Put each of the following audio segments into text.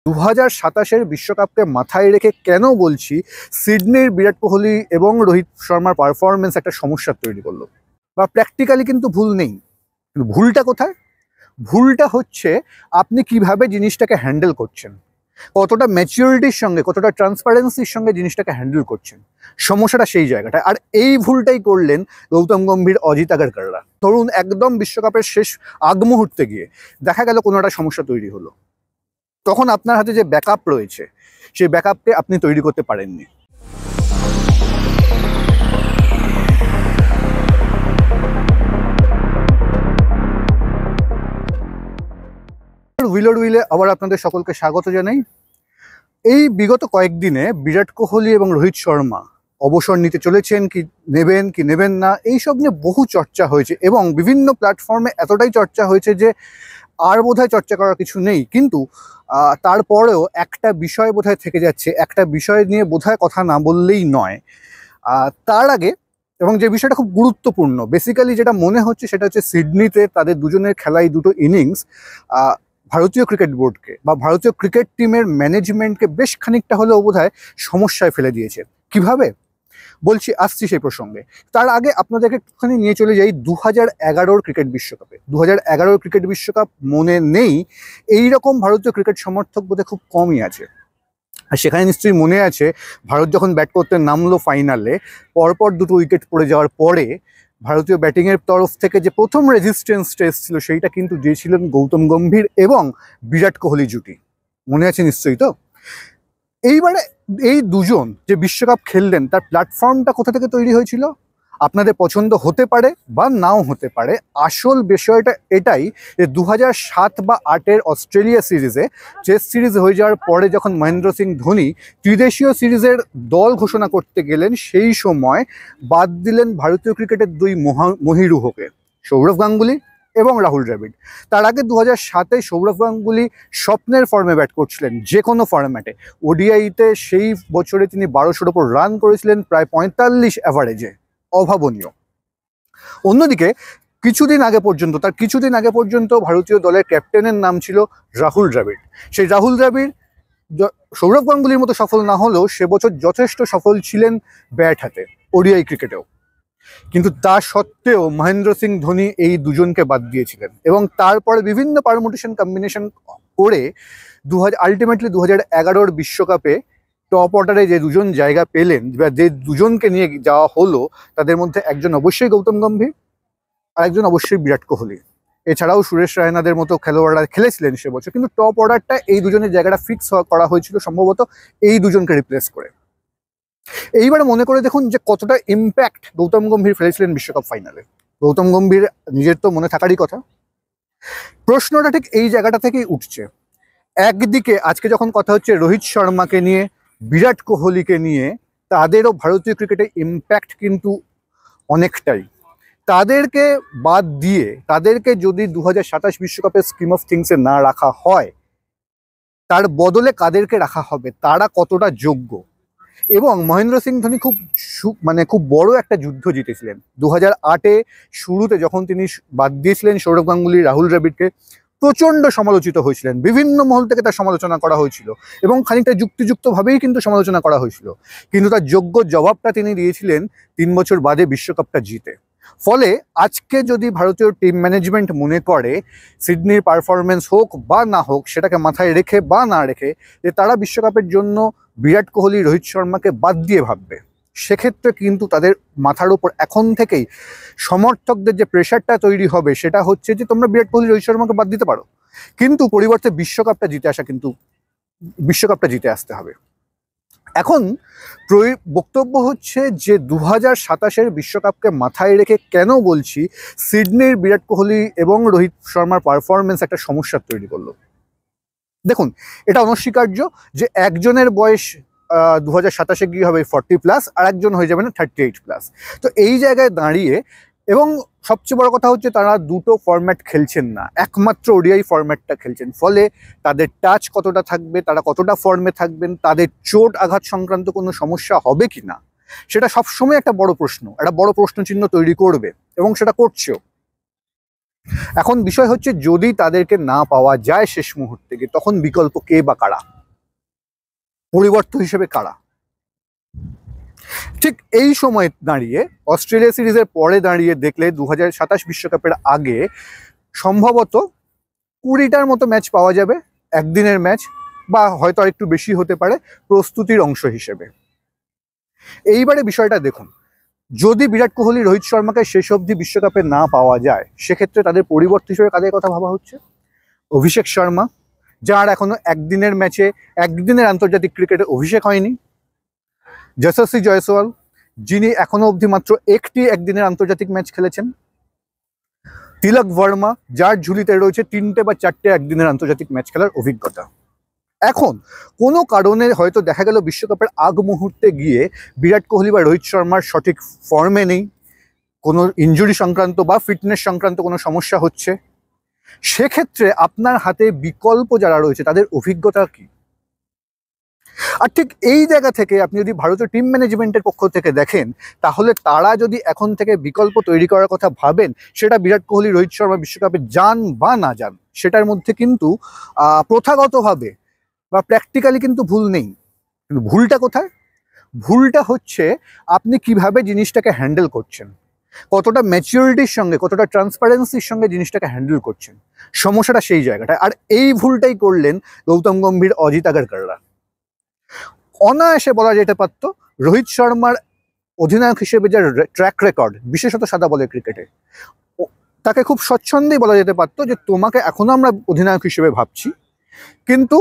2027-এর বিশ্বকাপকে মাথায় রেখে কেন বলছি সিডনির বিরাট কোহলি এবং রোহিত শর্মার পারফরমেন্স একটা সমস্যা তৈরি করলো। বা প্র্যাকটিক্যালি কিন্তু ভুল নেই, কিন্তু ভুলটা কোথায়? ভুলটা হচ্ছে আপনি কিভাবে জিনিসটাকে হ্যান্ডেল করছেন, কতটা ম্যাচিউরিটির সঙ্গে, কতটা ট্রান্সপারেন্সির সঙ্গে জিনিসটাকে হ্যান্ডেল করছেন। সমস্যাটা সেই জায়গাটায়। আর এই ভুলটাই করলেন গৌতম গম্ভীর, অজিত আগারকাররা। ধরুন একদম বিশ্বকাপের শেষ আগ মুহূর্তে গিয়ে দেখা গেল কোনো একটা সমস্যা তৈরি হলো, তখন আপনার হাতে যে ব্যাকআপ রয়েছে সেই ব্যাকআপকে আপনি তৈরি করতে পারেননি। হুইলোর হুইলে আবার আপনাদের সকলকে স্বাগত জানাই। এই বিগত কয়েকদিনে বিরাট কোহলি এবং রোহিত শর্মা অবসর নিতে চলেছেন কি নেবেন না, এইসব নিয়ে বহু চর্চা হয়েছে এবং বিভিন্ন প্ল্যাটফর্মে এতটাই চর্চা হয়েছে যে আর বোধহয় চর্চা করার কিছু নেই। কিন্তু তারপরেও একটা বিষয় বোধহয় থেকে যাচ্ছে, একটা বিষয় নিয়ে বোধহয় কথা না বললেই নয়। তার আগে, এবং যে বিষয়টা খুব গুরুত্বপূর্ণ, বেসিক্যালি যেটা মনে হচ্ছে সেটা হচ্ছে সিডনিতে তাদের দুজনের খেলাই দুটো ইনিংস ভারতীয় ক্রিকেট বোর্ডকে বা ভারতীয় ক্রিকেট টিমের ম্যানেজমেন্টকে বেশ খানিকটা হলেও বোধহয় সমস্যায় ফেলে দিয়েছে। কিভাবে বলছি, আসছি সেই প্রসঙ্গে। তার আগে আপনাদেরকে একটুখানি নিয়ে চলে যাই 2011-র ক্রিকেট বিশ্বকাপে। 2011-র ক্রিকেট বিশ্বকাপ মনে নেই এইরকম ভারতীয় ক্রিকেট সমর্থক বোধহয় খুব কমই আছে। আর সেখানে নিশ্চয়ই মনে আছে ভারত যখন ব্যাট করতে নামলো ফাইনালে, পরপর দুটো উইকেট পড়ে যাওয়ার পরে ভারতীয় ব্যাটিংয়ের তরফ থেকে যে প্রথম রেজিস্ট্যান্স টেস্ট ছিল সেইটা কিন্তু দিয়েছিলেন গৌতম গম্ভীর এবং বিরাট কোহলি জুটি। মনে আছে নিশ্চয়ই তো? এইবারে এই দুজন যে বিশ্বকাপ খেললেন তার প্ল্যাটফর্মটা কোথা থেকে তৈরি হয়েছিল? আপনাদের পছন্দ হতে পারে বা নাও হতে পারে, আসল বিষয়টা এটাই যে 2007 বা 2008-এর অস্ট্রেলিয়া সিরিজে, টেস্ট সিরিজ হয়ে যাওয়ার পরে যখন মহেন্দ্র সিং ধোনি ত্রিদেশীয় সিরিজের দল ঘোষণা করতে গেলেন, সেই সময় বাদ দিলেন ভারতীয় ক্রিকেটের দুই মহিরুহকে, সৌরভ গাঙ্গুলি এবং রাহুল দ্রাবিড়। তার আগে 2007-এ সৌরভ গাঙ্গুলি স্বপ্নের ফর্মে ব্যাট করছিলেন, যে কোনো ফরম্যাটে। ওডিআইতে সেই বছরে তিনি 1200-র ওপর রান করেছিলেন, প্রায় 45 অ্যাভারেজে, অভাবনীয়। অন্যদিকে কিছুদিন আগে পর্যন্ত ভারতীয় দলের ক্যাপ্টেনের নাম ছিল রাহুল দ্রাবিড়। সেই রাহুল দ্রাবিড় সৌরভ গাঙ্গুলির মতো সফল না হলেও সে বছর যথেষ্ট সফল ছিলেন ব্যাট হাতে, ওডিআই ক্রিকেটেও। কিন্তু তা সত্ত্বেও মহেন্দ্র সিং ধোনি এই দুজনকে বাদ দিয়েছিলেন এবং তারপরে বিভিন্ন পারমুটেশন কম্বিনেশন করে আলটিমেটলি 2011-র বিশ্বকাপে টপ অর্ডারে যে দুজন জায়গা পেলেন বা যে দুজনকে নিয়ে যাওয়া হলো, তাদের মধ্যে একজন অবশ্যই গৌতম গম্ভীর আর একজন অবশ্যই বিরাট কোহলি। এছাড়াও সুরেশ রায়নাদের মতো খেলোয়াড়রা খেলেছিলেন সে বছর, কিন্তু টপ অর্ডারটা এই দুজনের জায়গাটা ফিক্স করা হয়েছিল সম্ভবত এই দুজনকে রিপ্লেস করে। এইবার মনে করে দেখুন যে কতটা ইম্প্যাক্ট গৌতম গম্ভীর ফেলেছিলেন বিশ্বকাপ ফাইনালে। গৌতম গম্ভীর নিজের তো মনে থাকারই কথা। প্রশ্নটা ঠিক এই জায়গাটা থেকেই উঠছে। একদিকে আজকে যখন কথা হচ্ছে রোহিত শর্মাকে নিয়ে, বিরাট কোহলিকে নিয়ে, তাদেরও ভারতীয় ক্রিকেটে ইম্প্যাক্ট কিন্তু অনেকটাই। তাদেরকে বাদ দিয়ে, তাদেরকে যদি 2027 বিশ্বকাপের স্কিম অফ থিংসে না রাখা হয়, তার বদলে কাদেরকে রাখা হবে, তারা কতটা যোগ্য। এবং মহেন্দ্র সিং ধোনি খুব বড় একটা যুদ্ধ জিতেছিলেন 2008-এ শুরুতে, যখন তিনি বাদ দিয়েছিলেন সৌরভ গাঙ্গুলি, রাহুল দ্রাবিড়কে। প্রচণ্ড সমালোচিত হয়েছিলেন, বিভিন্ন মহল থেকে তার সমালোচনা করা হয়েছিল এবং খানিকটা যুক্তিযুক্তভাবেই কিন্তু সমালোচনা করা হয়েছিল। কিন্তু তার যোগ্য জবাবটা তিনি দিয়েছিলেন 3 বছর বাদে বিশ্বকাপটা জিতে। ফলে আজকে যদি ভারতীয় টিম ম্যানেজমেন্ট মনে করে সিডনির পারফরমেন্স হোক বা না হোক, সেটাকে মাথায় রেখে বা না রেখে, যে তারা বিশ্বকাপের জন্য বিরাট কোহলি, রোহিত শর্মাকে বাদ দিয়ে ভাববে, সেক্ষেত্রে কিন্তু তাদের মাথার উপর এখন থেকেই সমর্থকদের যে প্রেশারটা তৈরি হবে সেটা হচ্ছে যে তোমরা বিরাট কোহলি, রোহিত শর্মাকে বাদ দিতে পারো, কিন্তু পরিবর্তে বিশ্বকাপটা জিতে আসতে হবে। এখন বক্তব্য হচ্ছে যে 2027-এর বিশ্বকাপকে মাথায় রেখে কেন বলছি সিডনির বিরাট কোহলি এবং রোহিত শর্মার পারফরমেন্স একটা সমস্যা তৈরি করলো। দেখুন, এটা অনস্বীকার্য যে একজনের বয়স 2027-এ গিয়ে হবে 40+, আর একজন হয়ে যাবে না 38+। তো এই জায়গায় দাঁড়িয়ে, এবং সবচেয়ে বড় কথা হচ্ছে তারা দুটো ফরম্যাট খেলছেন না, একমাত্র ওডিআই ফরম্যাটটা খেলছেন। ফলে তাদের টাচ কতটা থাকবে, তারা কতটা ফর্মে থাকবেন, তাদের চোট আঘাত সংক্রান্ত কোনো সমস্যা হবে কি না, সেটা সবসময় একটা বড় প্রশ্ন, একটা বড় প্রশ্নচিহ্ন তৈরি করবে এবং সেটা করছেও। এখন বিষয় হচ্ছে যদি তাদেরকে না পাওয়া যায় শেষ মুহূর্তে গিয়ে, তখন বিকল্প কে বা কারা, পরিবর্তন হিসেবে কারা। ঠিক এই সময় দাঁড়িয়ে অস্ট্রেলিয়া সিরিজের পরে দাঁড়িয়ে দেখলে 2027 বিশ্বকাপের আগে সম্ভবত 20টার মতো ম্যাচ পাওয়া যাবে, একদিনের ম্যাচ, বা হয়তো আর একটু বেশি হতে পারে প্রস্তুতির অংশ হিসেবে। এইবারে বিষয়টা দেখুন, যদি বিরাট কোহলি রোহিত শর্মাকে শেষ অবধি বিশ্বকাপে না পাওয়া যায়, সেক্ষেত্রে তাদের পরিবর্তন হিসেবে কাদের কথা ভাবা হচ্ছে? অভিষেক শর্মা, যার এখনো একদিনের ম্যাচে, একদিনের আন্তর্জাতিক ক্রিকেটে অভিষেক হয়নি। যশস্বী জয়সওয়াল, যিনি এখনো অবধি মাত্র একটি একদিনের আন্তর্জাতিক ম্যাচ খেলেছেন। তিলক ভার্মা, যার ঝুলিতে রয়েছে 3টে বা 4টে একদিনের আন্তর্জাতিক ম্যাচ খেলার অভিজ্ঞতা। এখন কোনো কারণে হয়তো দেখা গেল বিশ্বকাপের আগ মুহূর্তে গিয়ে বিরাট কোহলি বা রোহিত শর্মার সঠিক ফর্মে নেই, কোনো ইনজুরি সংক্রান্ত বা ফিটনেস সংক্রান্ত কোনো সমস্যা হচ্ছে, সেক্ষেত্রে আপনার হাতে বিকল্প যারা রয়েছে তাদের অভিজ্ঞতা কি? আর ঠিক এই জায়গা থেকে আপনি যদি ভারতীয় টিম ম্যানেজমেন্টের পক্ষ থেকে দেখেন, তাহলে তারা যদি এখন থেকে বিকল্প তৈরি করার কথা ভাবেন, সেটা বিরাট কোহলি রোহিত শর্মা বিশ্বকাপে যান বা না যান, সেটার মধ্যে কিন্তু প্রথাগতভাবে বা প্র্যাকটিক্যালি কিন্তু ভুল নেই। কিন্তু ভুলটা কোথায়? ভুলটা হচ্ছে আপনি কিভাবে জিনিসটাকে হ্যান্ডেল করছেন, কতটা ম্যাচিউরিটির সঙ্গে, কতটা ট্রান্সপারেন্সির সঙ্গে জিনিসটাকে হ্যান্ডেল করছেন, সমস্যাটা সেই জায়গাটায়। আর এই ভুলটাই করলেন গৌতম গম্ভীর, অজিত আগারকাররা। অনায়াসে বলা যেতে পারতো রোহিত শর্মার অধিনায়ক হিসেবে যার ট্র্যাক রেকর্ড, বিশেষত সাদা বলের ক্রিকেটে, তাকে খুব স্বচ্ছন্দেই বলা যেতে পারতো যে তোমাকে এখনো আমরা অধিনায়ক হিসেবে ভাবছি, কিন্তু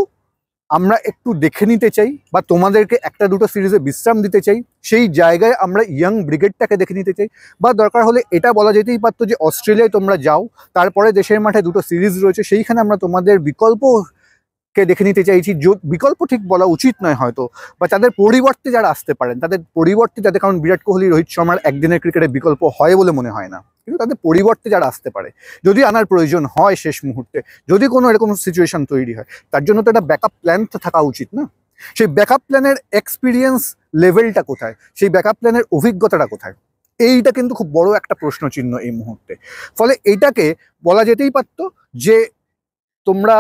আমরা একটু দেখে নিতে চাই বা তোমাদেরকে একটা দুটো সিরিজে বিশ্রাম দিতে চাই, সেই জায়গায় আমরা ইয়াং ব্রিগেডটাকে দেখে নিতে চাই। বা দরকার হলে এটা বলা যেতেই পারতো যে অস্ট্রেলিয়ায় তোমরা যাও, তারপরে দেশের মাঠে দুটো সিরিজ রয়েছে, সেইখানে আমরা তোমাদের বিকল্পকে দেখে নিতে চাইছি। বিকল্প ঠিক বলা উচিত নয় হয়তো, বা তাদের পরিবর্তে যারা আসতে পারেন, তাদের পরিবর্তে যাদের, কারণ বিরাট কোহলি রোহিত শর্মার একদিনের ক্রিকেটে বিকল্প হয় বলে মনে হয় না, কিন্তু তাদের পরিবর্তে যারা আসতে পারে, যদি আনার প্রয়োজন হয় শেষ মুহূর্তে, যদি কোনো এরকম সিচুয়েশন তৈরি হয়, তার জন্য তো একটা ব্যাকআপ প্ল্যান তো থাকা উচিত না? সেই ব্যাকআপ প্ল্যানের এক্সপিরিয়েন্স লেভেলটা কোথায়, সেই ব্যাকআপ প্ল্যানের অভিজ্ঞতাটা কোথায়? এইটা কিন্তু খুব বড় একটা প্রশ্নচিহ্ন এই মুহূর্তে। ফলে এটাকে বলা যেতেই পারতো যে তোমরা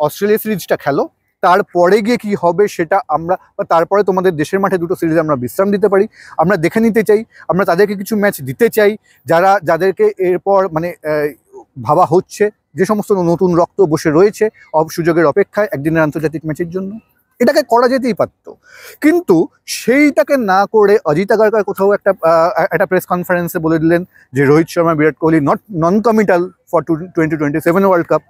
অস্ট্রেলিয়া সিরিজটা খেলো, তারপরে গিয়ে কি হবে সেটা আমরা, বা তারপরে তোমাদের দেশের মাঠে দুটো সিরিজে আমরা বিশ্রাম দিতে পারি, আমরা দেখে নিতে চাই, আমরা তাদেরকে কিছু ম্যাচ দিতে চাই, যাদেরকে এরপর মানে ভাবা হচ্ছে, যে সমস্ত নতুন রক্ত বসে রয়েছে সুযোগের অপেক্ষায় একদিনের আন্তর্জাতিক ম্যাচের জন্য। এটাকে করা যেতেই পারতো, কিন্তু সেইটাকে না করে অজিত আগারকার কোথাও একটা প্রেস কনফারেন্সে বলে দিলেন যে রোহিত শর্মা, বিরাট কোহলি নন কমিটাল for 2027 world cup.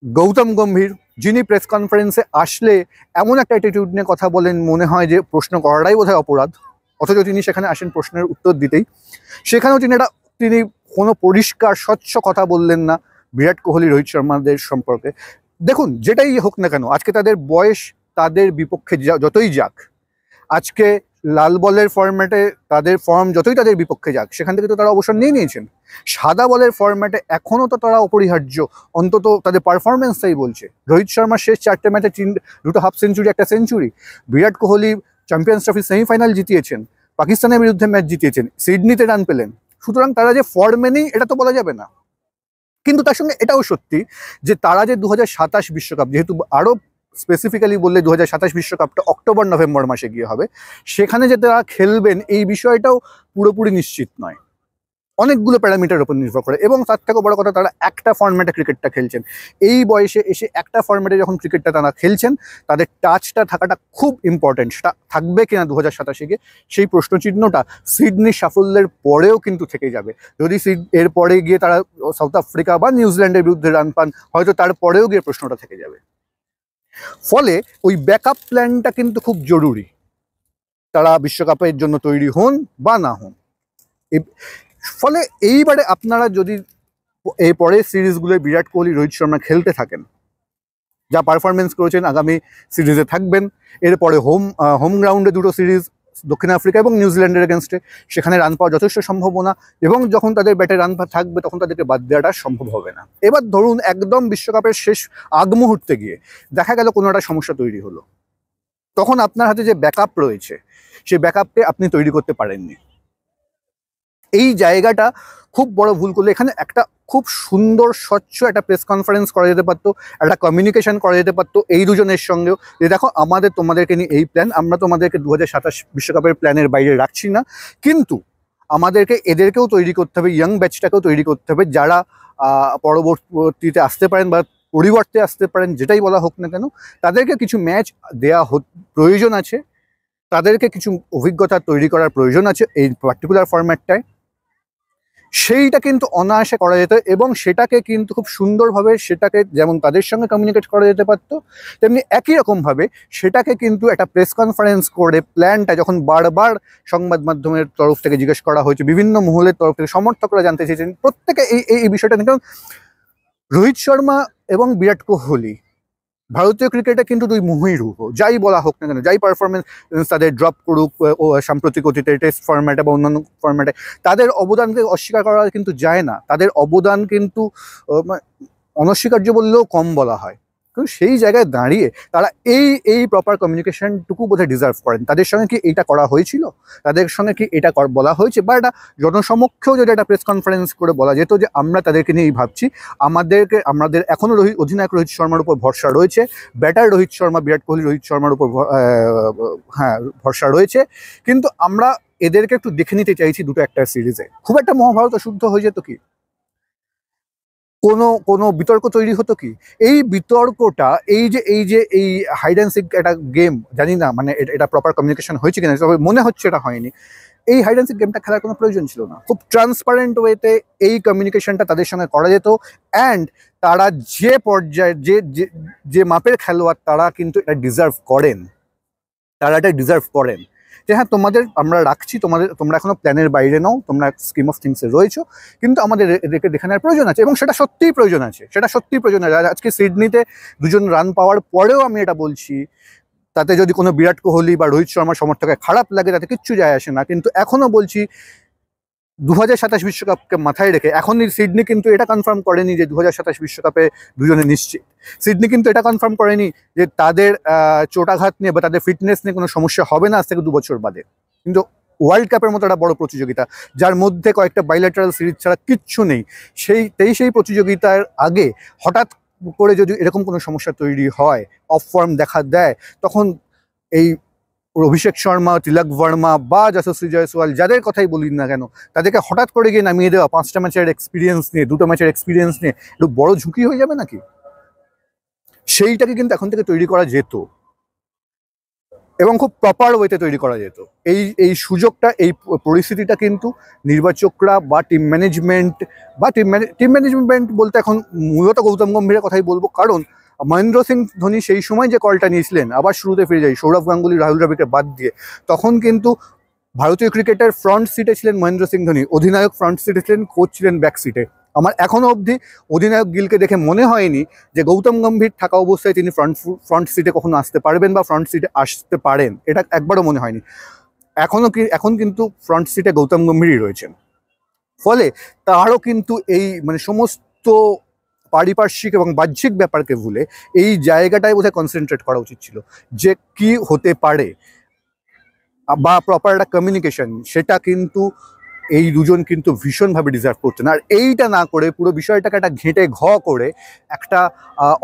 Gautam Gambhir, যিনি প্রেস কনফারেন্সে আসলে এমন একটা অ্যাটিটিউড নিয়ে কথা বলেন, মনে হয় যে প্রশ্ন করাটাই বোধহয় অপরাধ, অথচ তিনি সেখানে আসেন প্রশ্নের উত্তর দিতেই। সেখানেও তিনি কোনো পরিষ্কার স্বচ্ছ কথা বললেন না বিরাট কোহলি রোহিত শর্মাদের সম্পর্কে। দেখুন, যেটাই হোক না কেন, আজকে তাদের বয়স তাদের বিপক্ষে যতই যাক, আজকে লাল বলের ফরম্যাটে তাদের ফর্ম যতই তাদের বিপক্ষে যাক, সেখান থেকে তো তারা অবসর নিয়ে নিয়েছেন। সাদা বলের ফরম্যাটে এখনও তো তারা অপরিহার্য, অন্তত তাদের পারফরমেন্সটাই বলছে। রোহিত শর্মার শেষ 4টে ম্যাচে 2টো হাফ সেঞ্চুরি, একটা century. Virat Kohli champions trophy semifinal জিতিয়েছেন, পাকিস্তানের বিরুদ্ধে ম্যাচ জিতিয়েছেন, সিডনিতে রান পেলেন। সুতরাং তারা যে ফর্মে নেই এটা তো বলা যাবে না। কিন্তু তার সঙ্গে এটাও সত্যি যে তারা যে 2027 বিশ্বকাপ, যেহেতু আরও স্পেসিফিক্যালি বললে 2027 বিশ্বকাপটা অক্টোবর নভেম্বর মাসে গিয়ে হবে, সেখানে যে তারা খেলবেন এই বিষয়টাও পুরোপুরি নিশ্চিত নয়, অনেকগুলো প্যারামিটার উপর নির্ভর করে। এবং তার থেকেও বড় কথা, তারা একটা ফরম্যাটে ক্রিকেটটা খেলছেন। এই বয়সে এসে একটা ফরম্যাটে যখন ক্রিকেটটা তারা খেলছেন, তাদের টাচটা থাকাটা খুব ইম্পর্টেন্ট। সেটা থাকবে কিনা 2027 গিয়ে, সেই প্রশ্নচিহ্নটা সিডনি সাফল্যের পরেও কিন্তু থেকে যাবে। যদি এর পরে গিয়ে তারা সাউথ আফ্রিকা বা নিউজিল্যান্ডের বিরুদ্ধে রান পান, হয়তো তারপরেও গিয়ে প্রশ্নটা থেকে যাবে। ফলে ওই ব্যাকআপ প্ল্যানটা কিন্তু খুব জরুরি, তারা বিশ্বকাপের জন্য তৈরি হন বা না হন। ফলে এইবারে আপনারা যদি এই পরের সিরিজগুলোয় বিরাট কোহলি রোহিত শর্মা খেলতে থাকেন, যা পারফরমেন্স করেছেন, আগামী সিরিজে থাকবেন, এরপরে হোম গ্রাউন্ডে দুটো সিরিজ, দক্ষিণ আফ্রিকা এবং নিউজিল্যান্ডের এগেনস্টে, সেখানে রান পাওয়ার যথেষ্ট সম্ভাবনা, এবং যখন তাদের ব্যাটে রান থাকবে তখন তাদেরকে বাদ দেওয়াটা সম্ভব হবে না। এবার ধরুন একদম বিশ্বকাপের শেষ আগ মুহূর্তে গিয়ে দেখা গেল কোনো একটা সমস্যা তৈরি হলো, তখন আপনার হাতে যে ব্যাকআপ রয়েছে সেই ব্যাকআপকে আপনি তৈরি করতে পারেননি। এই জায়গাটা খুব বড় ভুল করলে। এখানে একটা খুব সুন্দর স্বচ্ছ একটা প্রেস কনফারেন্স করা যেতে পারতো, একটা কমিউনিকেশন করা যেতে পারতো এই দুজনের সঙ্গেও, যে দেখো তোমাদেরকে নিয়ে এই প্ল্যান, আমরা তোমাদেরকে 2027 বিশ্বকাপের প্ল্যানের বাইরে রাখছি না, কিন্তু আমাদেরকে এদেরকেও তৈরি করতে হবে, ইয়ং ব্যাচটাকেও তৈরি করতে হবে, যারা পরবর্তীতে আসতে পারেন বা পরিবর্তে আসতে পারেন, যেটাই বলা হোক না কেন, তাদেরকে কিছু ম্যাচ দেওয়া প্রয়োজন আছে, তাদেরকে কিছু অভিজ্ঞতা তৈরি করার প্রয়োজন আছে এই পার্টিকুলার ফরম্যাটটায়। সেইটা কিন্তু অনায়াসে করা যেত, এবং সেটাকে কিন্তু খুব সুন্দরভাবে সেটাকে যেমন তাদের সঙ্গে কমিউনিকেট করা যেতে পারতো, তেমনি একই রকমভাবে সেটাকে কিন্তু একটা প্রেস কনফারেন্স করে প্ল্যানটা যখন বারবার সংবাদ মাধ্যমের তরফ থেকে জিজ্ঞেস করা হয়েছে, বিভিন্ন মহলের তরফ থেকে সমর্থকরা জানতে চেয়েছেন প্রত্যেকে এই বিষয়টা নিয়ে। কারণ রোহিত শর্মা এবং বিরাট কোহলি ভারতীয় ক্রিকেটে কিন্তু দুই মহীরূহ, যাই বলা হোক না কেন, যাই পারফরমেন্স তাদের ড্রপ করুক ও সাম্প্রতিক অতীতে টেস্ট ফরম্যাটে বা অন্যান্য ফরম্যাটে, তাদের অবদানকে অস্বীকার করা কিন্তু যায় না। তাদের অবদান কিন্তু অনস্বীকার্য বললেও কম বলা হয়। কিন্তু সেই জায়গায় দাঁড়িয়ে তারা এই প্রপার কমিউনিকেশনটুকু বোধহয় ডিজার্ভ করেন। তাদের সঙ্গে কি এটা করা হয়েছিল? তাদের সঙ্গে কি এটা বলা হয়েছে? বা একটা জনসমক্ষেও যদি একটা প্রেস কনফারেন্স করে বলা যেত যে আমরা তাদেরকে নিয়েই ভাবছি, আমাদের এখনও অধিনায়ক রোহিত শর্মার উপর ভরসা রয়েছে, ব্যাটার রোহিত শর্মা, বিরাট কোহলি রোহিত শর্মার উপর ভরসা রয়েছে, কিন্তু আমরা এদেরকে একটু দেখে নিতে চাইছি দুটো একটা সিরিজে। খুব একটা মহাভারত শুদ্ধ হয়ে যেত কি? কোনো বিতর্ক তৈরি হতো কি? এই বিতর্কটা, এই হাইড অ্যান্ড সিক একটা গেম, জানি না মানে এটা প্রপার কমিউনিকেশন হয়েছে কিনা, তবে মনে হচ্ছে এটা হয়নি। এই হাইড অ্যান্ড সিক গেমটা খেলার কোনো প্রয়োজন ছিল না। খুব ট্রান্সপারেন্ট ওয়েতে এই কমিউনিকেশনটা তাদের সঙ্গে করা যেত, অ্যান্ড তারা যে পর্যায়ে যে মাপের খেলোয়াড়, তারা কিন্তু এটা ডিজার্ভ করেন। যে হ্যাঁ, আমরা রাখছি, তোমরা এখনো প্ল্যানের বাইরে নাও, তোমরা স্কিম অফ থিংসে রয়েছো, কিন্তু আমাদের এদেরকে দেখে নেওয়ার প্রয়োজন আছে, এবং সেটা সত্যিই প্রয়োজন আছে। আজকে সিডনিতে দুজন রান পাওয়ার পরেও আমি এটা বলছি, তাতে যদি কোনো বিরাট কোহলি বা রোহিত শর্মার সমর্থকের খারাপ লাগে তাতে কিচ্ছু যায় আসে না, কিন্তু এখনো বলছি 2027 বিশ্বকাপকে মাথায় রেখে, এখন সিডনি কিন্তু এটা কনফার্ম করেনি যে 2027 বিশ্বকাপে দুজনে নিশ্চিত। সিডনি কিন্তু এটা কনফার্ম করেনি যে তাদের চোটাঘাত নিয়ে বা তাদের ফিটনেস নিয়ে কোনো সমস্যা হবে না আজ থেকে 2 বছর বাদে। কিন্তু ওয়ার্ল্ড কাপের মতো একটা বড় প্রতিযোগিতা, যার মধ্যে কয়েকটা বাইল্যাটারাল সিরিজ ছাড়া কিচ্ছু নেই, সেই প্রতিযোগিতার আগে হঠাৎ করে যদি এরকম কোনো সমস্যা তৈরি হয়, অফ ফর্ম দেখা দেয়, তখন এই অভিষেক শর্মা, তিলক ভার্মা বা যশস্বী জয়সওয়াল, যাদের কথাই বলি না কেন, তাদেরকে হঠাৎ করে গিয়ে নামিয়ে দেওয়া 5টা ম্যাচের এক্সপিরিয়েন্স নিয়ে, 2টো ম্যাচের এক্সপিরিয়েন্স নিয়ে একটু বড় ঝুঁকি হয়ে যাবে নাকি? সেইটাকে কিন্তু এখন থেকে তৈরি করা যেত, এবং খুব প্রপার ওয়েতে তৈরি করা যেত। এই সুযোগটা, এই পরিস্থিতিটা কিন্তু নির্বাচকরা বা টিম ম্যানেজমেন্ট বলতে এখন মূলত গৌতম গম্ভীরের কথাই বলবো, কারণ মহেন্দ্র সিং ধোনি সেই সময় যে কলটা নিয়েছিলেন, আবার শুরুতে ফিরে যাই, সৌরভ গাঙ্গুলি, রাহুল দ্রাবিড়কে বাদ দিয়ে, তখন কিন্তু ভারতীয় ক্রিকেটের ফ্রন্ট সিটে ছিলেন মহেন্দ্র সিং ধোনি, অধিনায়ক ফ্রন্ট সিটে ছিলেন, কোচ ছিলেন ব্যাক সিটে। আমার এখনো অবধি অধিনায়ক গিলকে দেখে মনে হয়নি যে গৌতম গম্ভীর থাকা অবস্থায় তিনি ফ্রন্ট সিটে কখনো আসতে পারবেন বা ফ্রন্ট সিটে আসতে পারেন, এটা একবারও মনে হয়নি। এখন কিন্তু ফ্রন্ট সিটে গৌতম গম্ভীরই রয়েছেন। ফলে তারও কিন্তু এই মানে সমস্ত পারিপার্শ্বিক এবং বাহ্যিক ব্যাপারকে ভুলে এই জায়গাটায় বোধহয় কনসেন্ট্রেট করা উচিত ছিল, যে কি হতে পারে বা প্রপার একটা কমিউনিকেশন, সেটা কিন্তু এই দুজন কিন্তু ভীষণভাবে ডিজার্ভ করতেন। আর এইটা না করে পুরো বিষয়টাকে একটা ঘেঁটে করে একটা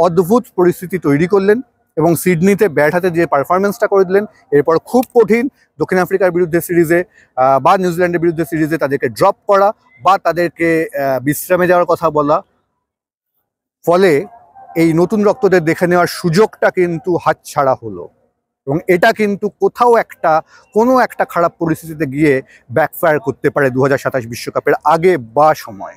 অদ্ভুত পরিস্থিতি তৈরি করলেন, এবং সিডনিতে ব্যাট হাতে যে পারফরমেন্সটা করে দিলেন, এরপর খুব কঠিন দক্ষিণ আফ্রিকার বিরুদ্ধে সিরিজে বা নিউজিল্যান্ডের বিরুদ্ধে সিরিজে তাদেরকে ড্রপ করা বা তাদেরকে বিশ্রামে যাওয়ার কথা বলা, ফলে এই নতুন রক্তদের দেখে নেওয়ার সুযোগটা কিন্তু হাতছাড়া হলো, এবং এটা কিন্তু কোনো একটা খারাপ পরিস্থিতিতে গিয়ে ব্যাকফায়ার করতে পারে 2027 বিশ্বকাপের আগে বা সময়।